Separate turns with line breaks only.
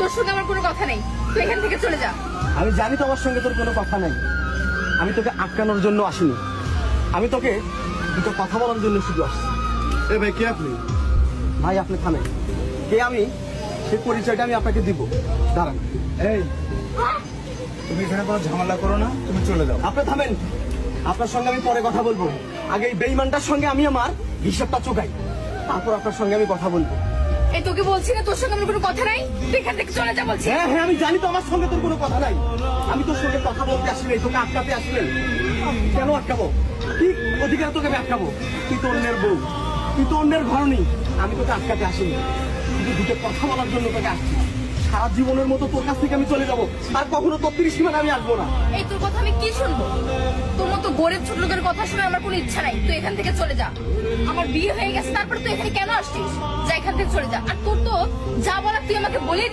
তোর সঙ্গে আমার কোনো কথা নেই, তুই এখান থেকে চলে যা।
আমি জানি তোমার সঙ্গে তোর কোনো কথা নাই। আমি তোকে আটকানোর জন্য আসিনি, আমি তোকে দুটো কথা বলার জন্য শুধু আসছি।
এ ভাই, কে আপনি?
ভাই আপনি থামেন, কে আমি সেই পরিচয়টা আমি আপনাকে দিব। দাঁড়ান।
এই, তুমি এখানে কোনো ঝামেলা করো না, তুমি চলে যাও।
আপনি থামেন, আপনার সঙ্গে আমি পরে কথা বলবো। আগে এই বেঈমানটার সঙ্গে আমি আমার হিসাবটা চোকাই, তারপর আপনার সঙ্গে আমি কথা বলবো।
এই তোকে বলছি না তোর সঙ্গে আমার কোনো কথা নাই, তুই এখান থেকে চলে যা বলছি।
হ্যাঁ হ্যাঁ, আমি জানি তো আমার সঙ্গে তোর কোনো কথা নাই। আমি তোর সঙ্গে কথা বলতে আসিনি, তোকে আটকাতে আসিনি। কেন আটকাবো? কি অধিকার তোকে আমি আটকাবো? তুই তো অন্যের বউ, তুই তো অন্যের ঘরণী। আমি তোকে আটকাতে আসিনি, শুধু দুটো কথা বলার জন্য তোকে আসছি। সারা জীবনের মতো তোর কাছ থেকে আমি চলে যাবো, আর কখনো তোর সীমানা আমি আসবো না।
এই তোর কথা আমি কি শুনবো? তোর মতো গরিব ছোট লোকের কথা শুনে আমার কোনো ইচ্ছা নাই, তুই এখান থেকে চলে যা। আমার বিয়ে হয়ে গেছে, তারপর তুই এখানে কেন আসছিস? যা এখান থেকে চলে যা। আর তোর তো যা বলার তুই আমাকে বলে